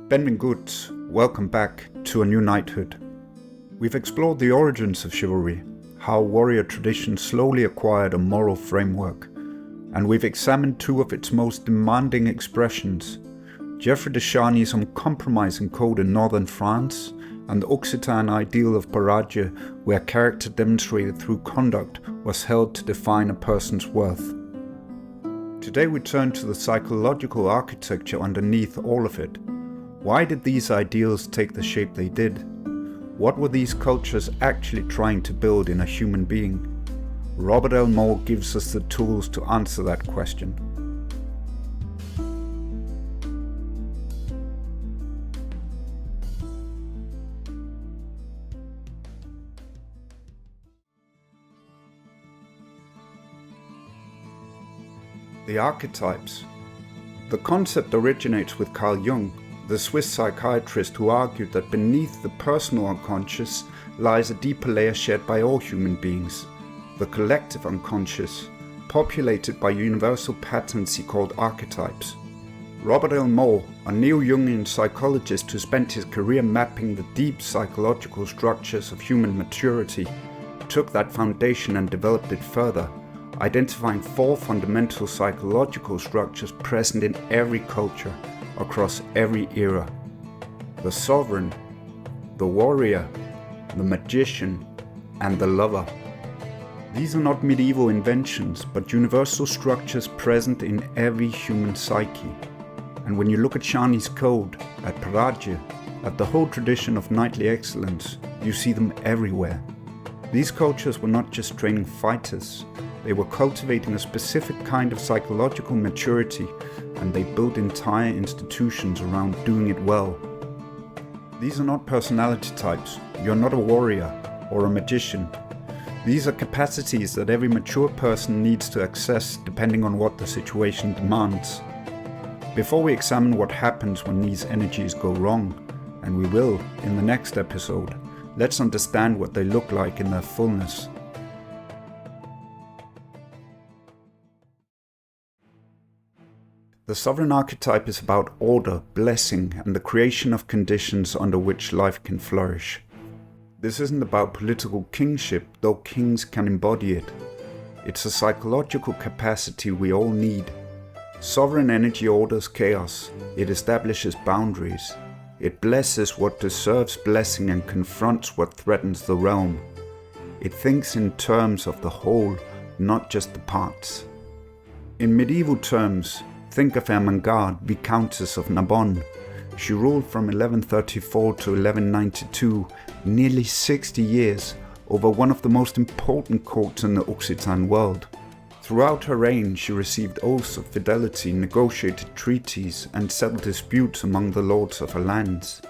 Benvingut, welcome back to a new knighthood. We've explored the origins of chivalry, how warrior tradition slowly acquired a moral framework, and we've examined two of its most demanding expressions, Geoffroy de Charny's uncompromising code in northern France, and the Occitan ideal of Paradje, where character demonstrated through conduct was held to define a person's worth. Today we turn to the psychological architecture underneath all of it. Why did these ideals take the shape they did? What were these cultures actually trying to build in a human being? Robert L. Moore gives us the tools to answer that question. The archetypes. The concept originates with Carl Jung, the Swiss psychiatrist who argued that beneath the personal unconscious lies a deeper layer shared by all human beings, the collective unconscious, populated by universal patterns he called archetypes. Robert L. Moore, a neo-Jungian psychologist who spent his career mapping the deep psychological structures of human maturity, took that foundation and developed it further, identifying 4 fundamental psychological structures present in every culture, across every era: the sovereign, the warrior, the magician, and the lover. These are not medieval inventions, but universal structures present in every human psyche. And when you look at Charny's code, at Paradje, at the whole tradition of knightly excellence, you see them everywhere. These cultures were not just training fighters, they were cultivating a specific kind of psychological maturity, and they built entire institutions around doing it well. These are not personality types. You're not a warrior or a magician. These are capacities that every mature person needs to access depending on what the situation demands. Before we examine what happens when these energies go wrong, and we will in the next episode, let's understand what they look like in their fullness. The sovereign archetype is about order, blessing, and the creation of conditions under which life can flourish. This isn't about political kingship, though kings can embody it. It's a psychological capacity we all need. Sovereign energy orders chaos. It establishes boundaries. It blesses what deserves blessing and confronts what threatens the realm. It thinks in terms of the whole, not just the parts. In medieval terms, think of Ermengarde, Viscountess of Narbonne. She ruled from 1134 to 1192, nearly 60 years, over one of the most important courts in the Occitan world. Throughout her reign, she received oaths of fidelity, negotiated treaties, and settled disputes among the lords of her lands.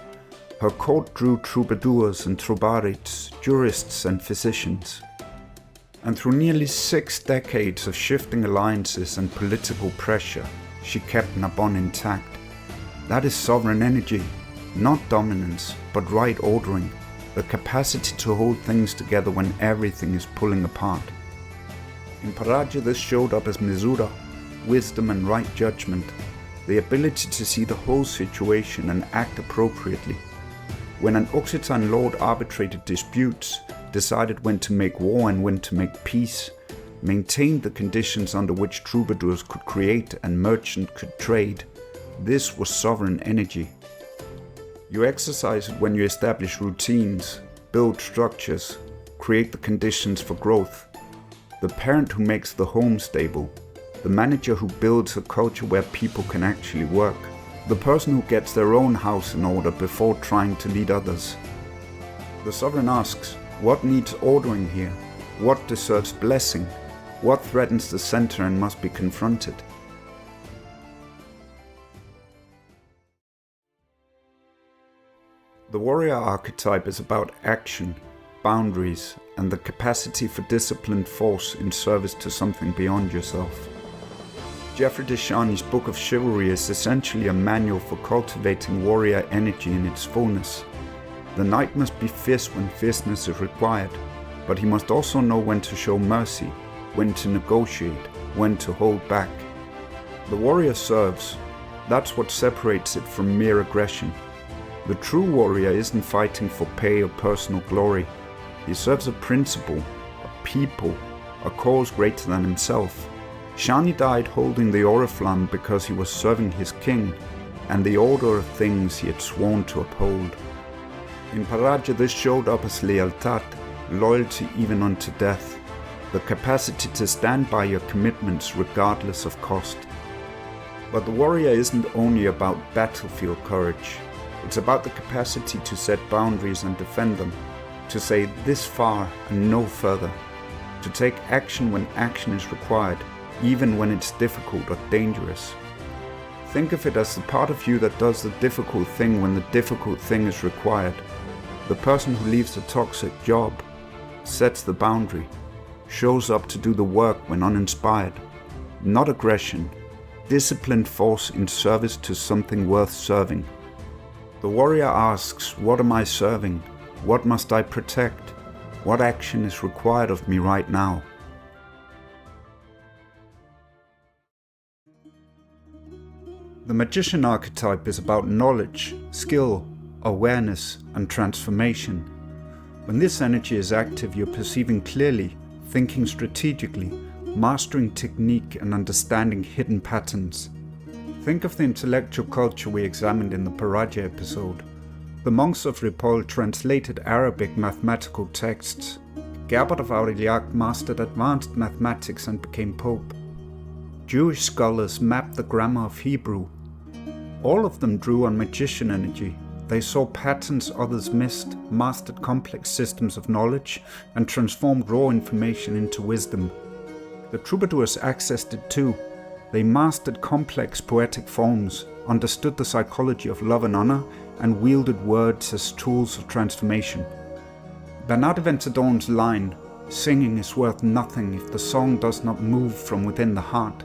Her court drew troubadours and troubarites, jurists and physicians. And through nearly 6 decades of shifting alliances and political pressure, she kept Narbonne intact. That is sovereign energy, not dominance, but right ordering, the capacity to hold things together when everything is pulling apart. In Paradje this showed up as mesura, wisdom and right judgment, the ability to see the whole situation and act appropriately. When an Occitan lord arbitrated disputes, decided when to make war and when to make peace, maintained the conditions under which troubadours could create and merchants could trade. This was sovereign energy. You exercise it when you establish routines, build structures, create the conditions for growth. The parent who makes the home stable, the manager who builds a culture where people can actually work, the person who gets their own house in order before trying to lead others. The sovereign asks, what needs ordering here? What deserves blessing? What threatens the center and must be confronted? The warrior archetype is about action, boundaries, and the capacity for disciplined force in service to something beyond yourself. Geoffroy de Charny's Book of Chivalry is essentially a manual for cultivating warrior energy in its fullness. The knight must be fierce when fierceness is required, but he must also know when to show mercy, when to negotiate, when to hold back. The warrior serves. That's what separates it from mere aggression. The true warrior isn't fighting for pay or personal glory. He serves a principle, a people, a cause greater than himself. Shani died holding the Oriflamme because he was serving his king and the order of things he had sworn to uphold. In Paraja, this showed up as lealtad, loyalty even unto death, the capacity to stand by your commitments regardless of cost. But the warrior isn't only about battlefield courage. It's about the capacity to set boundaries and defend them, to say this far and no further, to take action when action is required, even when it's difficult or dangerous. Think of it as the part of you that does the difficult thing when the difficult thing is required. The person who leaves a toxic job, sets the boundary, shows up to do the work when uninspired. Not aggression, disciplined force in service to something worth serving. The warrior asks, what am I serving? What must I protect? What action is required of me right now? The magician archetype is about knowledge, skill, awareness, and transformation. When this energy is active, you're perceiving clearly, thinking strategically, mastering technique and understanding hidden patterns. Think of the intellectual culture we examined in the Paraja episode. The monks of Ripoll translated Arabic mathematical texts. Gerbert of Aurillac mastered advanced mathematics and became pope. Jewish scholars mapped the grammar of Hebrew. All of them drew on magician energy. They saw patterns others missed, mastered complex systems of knowledge, and transformed raw information into wisdom. The troubadours accessed it too. They mastered complex poetic forms, understood the psychology of love and honor, and wielded words as tools of transformation. Bernard de Ventadorn's line, "Singing is worth nothing if the song does not move from within the heart,"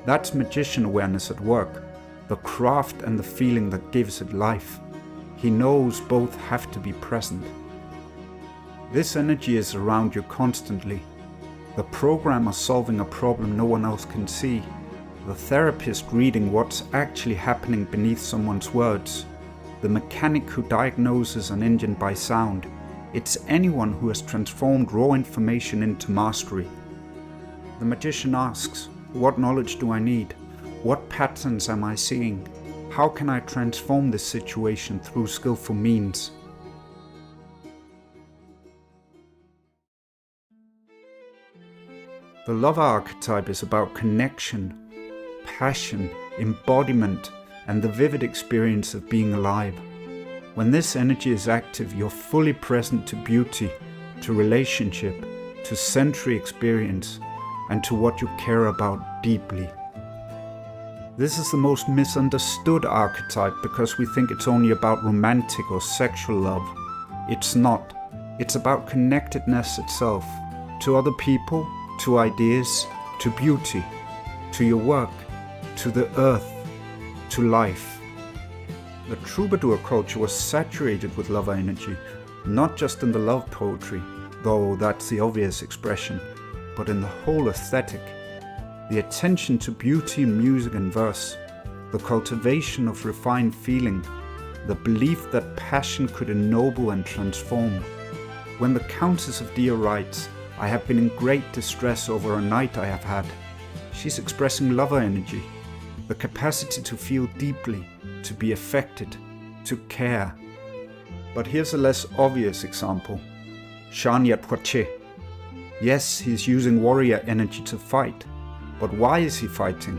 that's magician awareness at work, the craft and the feeling that gives it life. He knows both have to be present. This energy is around you constantly. The programmer solving a problem no one else can see. The therapist reading what's actually happening beneath someone's words. The mechanic who diagnoses an engine by sound. It's anyone who has transformed raw information into mastery. The magician asks, what knowledge do I need? What patterns am I seeing? How can I transform this situation through skillful means? The lover archetype is about connection, passion, embodiment, and the vivid experience of being alive. When this energy is active, you're fully present to beauty, to relationship, to sensory experience, and to what you care about deeply. This is the most misunderstood archetype because we think it's only about romantic or sexual love. It's not. It's about connectedness itself, to other people, to ideas, to beauty, to your work, to the earth, to life. The troubadour culture was saturated with lover energy, not just in the love poetry, though that's the obvious expression, but in the whole aesthetic. The attention to beauty in music and verse, the cultivation of refined feeling, the belief that passion could ennoble and transform. When the Countess of Deer writes, "I have been in great distress over a night I have had," she's expressing lover energy, the capacity to feel deeply, to be affected, to care. But here's a less obvious example. Shani at Poitiers. Yes, he's using warrior energy to fight. But why is he fighting?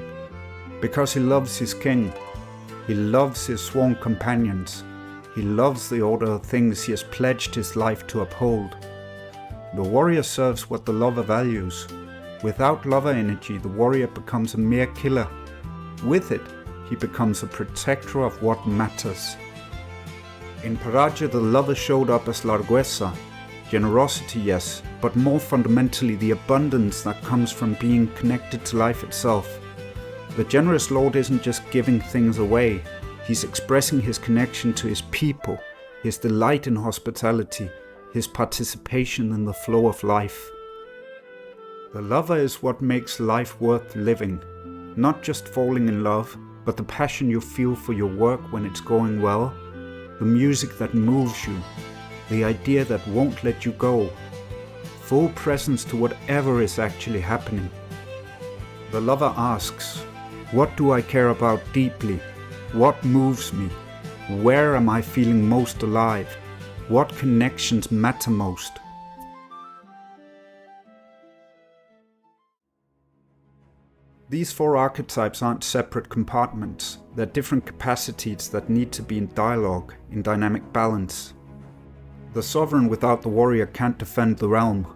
Because he loves his king. He loves his sworn companions. He loves the order of things he has pledged his life to uphold. The warrior serves what the lover values. Without lover energy, the warrior becomes a mere killer. With it, he becomes a protector of what matters. In Paraja, the lover showed up as largueza. Generosity, yes, but more fundamentally the abundance that comes from being connected to life itself. The generous lord isn't just giving things away, he's expressing his connection to his people, his delight in hospitality, his participation in the flow of life. The lover is what makes life worth living, not just falling in love, but the passion you feel for your work when it's going well, the music that moves you, the idea that won't let you go, full presence to whatever is actually happening. The lover asks, what do I care about deeply? What moves me? Where am I feeling most alive? What connections matter most? These 4 archetypes aren't separate compartments, they're different capacities that need to be in dialogue, in dynamic balance. The sovereign without the warrior can't defend the realm.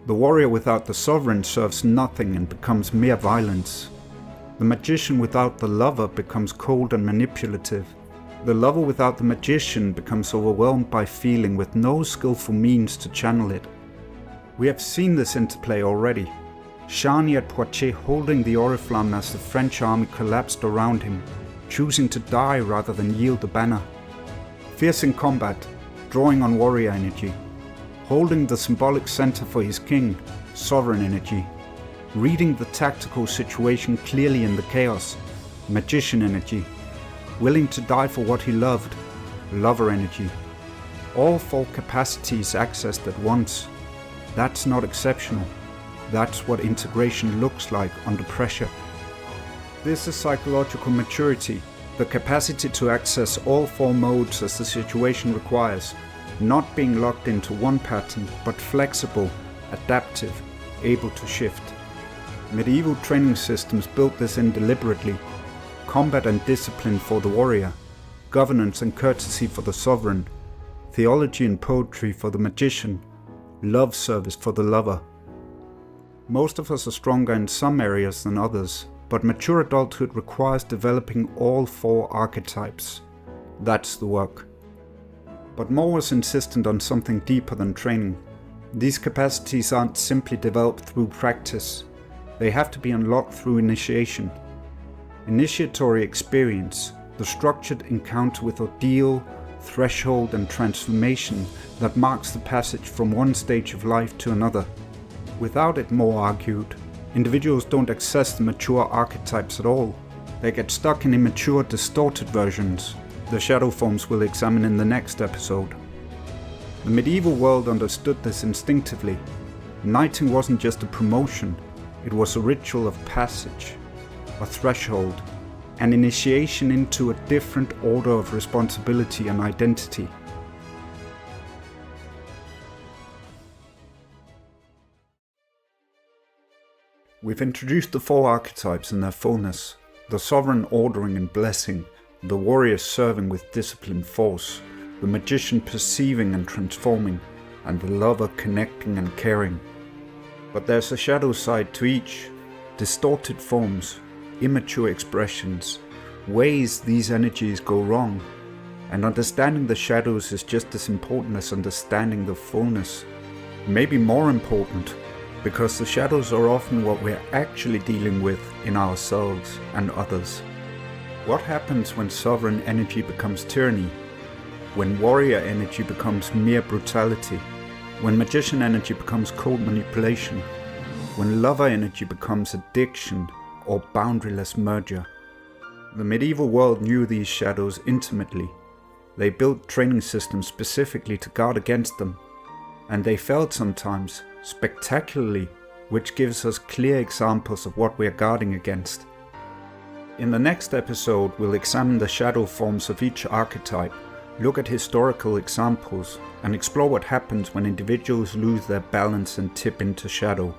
The warrior without the sovereign serves nothing and becomes mere violence. The magician without the lover becomes cold and manipulative. The lover without the magician becomes overwhelmed by feeling with no skillful means to channel it. We have seen this interplay already. Charny at Poitiers holding the oriflamme as the French army collapsed around him, choosing to die rather than yield the banner. Fierce in combat, drawing on warrior energy. Holding the symbolic center for his king, sovereign energy. Reading the tactical situation clearly in the chaos, magician energy. Willing to die for what he loved, lover energy. All 4 capacities accessed at once. That's not exceptional. That's what integration looks like under pressure. This is psychological maturity, the capacity to access all 4 modes as the situation requires, not being locked into one pattern, but flexible, adaptive, able to shift. Medieval training systems built this in deliberately. Combat and discipline for the warrior, governance and courtesy for the sovereign, theology and poetry for the magician, love service for the lover. Most of us are stronger in some areas than others, but mature adulthood requires developing all 4 archetypes. That's the work. But Moore was insistent on something deeper than training. These capacities aren't simply developed through practice. They have to be unlocked through initiation. Initiatory experience, the structured encounter with ordeal, threshold and transformation that marks the passage from one stage of life to another. Without it, Moore argued, individuals don't access the mature archetypes at all. They get stuck in immature, distorted versions. The shadow forms we'll examine in the next episode. The medieval world understood this instinctively. Knighting wasn't just a promotion, it was a ritual of passage, a threshold, an initiation into a different order of responsibility and identity. We've introduced the 4 archetypes in their fullness, the sovereign ordering and blessing, the warrior serving with disciplined force, the magician perceiving and transforming, and the lover connecting and caring. But there's a shadow side to each, distorted forms, immature expressions, ways these energies go wrong, and understanding the shadows is just as important as understanding the fullness, maybe more important. Because the shadows are often what we're actually dealing with in ourselves and others. What happens when sovereign energy becomes tyranny? When warrior energy becomes mere brutality? When magician energy becomes cold manipulation? When lover energy becomes addiction or boundaryless merger? The medieval world knew these shadows intimately. They built training systems specifically to guard against them. And they failed sometimes, spectacularly, which gives us clear examples of what we are guarding against. In the next episode, we'll examine the shadow forms of each archetype, look at historical examples, and explore what happens when individuals lose their balance and tip into shadow.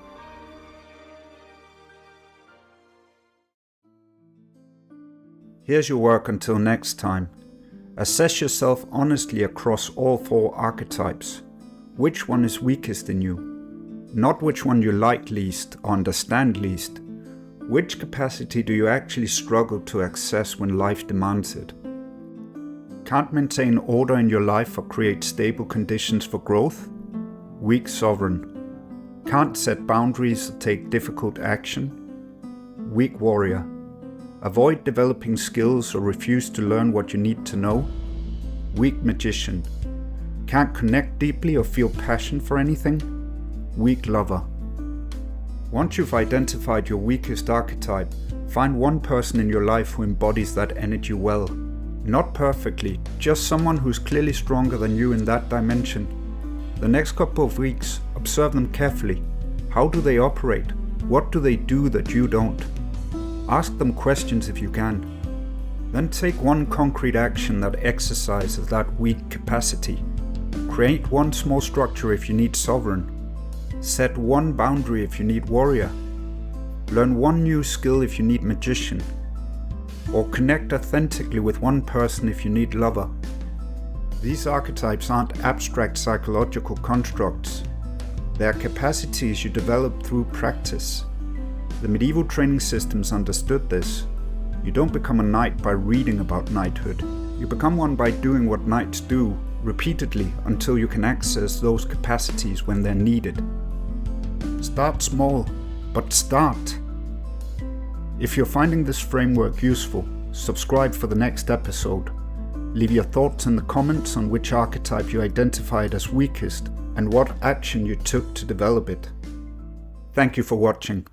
Here's your work until next time. Assess yourself honestly across all 4 archetypes. Which one is weakest in you? Not which one you like least or understand least. Which capacity do you actually struggle to access when life demands it? Can't maintain order in your life or create stable conditions for growth? Weak sovereign. Can't set boundaries or take difficult action? Weak warrior. Avoid developing skills or refuse to learn what you need to know? Weak magician. Can't connect deeply or feel passion for anything? Weak lover. Once you've identified your weakest archetype, Find one person in your life who embodies that energy well. Not perfectly, just someone who's clearly stronger than you in that dimension. The next couple of weeks, observe them carefully. How do they operate? What do they do that you don't? Ask them questions if you can. Then take one concrete action that exercises that weak capacity. Create one small structure if you need sovereign. Set one boundary if you need warrior. Learn one new skill if you need magician. Or connect authentically with one person if you need lover. These archetypes aren't abstract psychological constructs. They are capacities you develop through practice. The medieval training systems understood this. You don't become a knight by reading about knighthood. You become one by doing what knights do, repeatedly, until you can access those capacities when they're needed. Start small, but start. If you're finding this framework useful, subscribe for the next episode. Leave your thoughts in the comments on which archetype you identified as weakest and what action you took to develop it. Thank you for watching.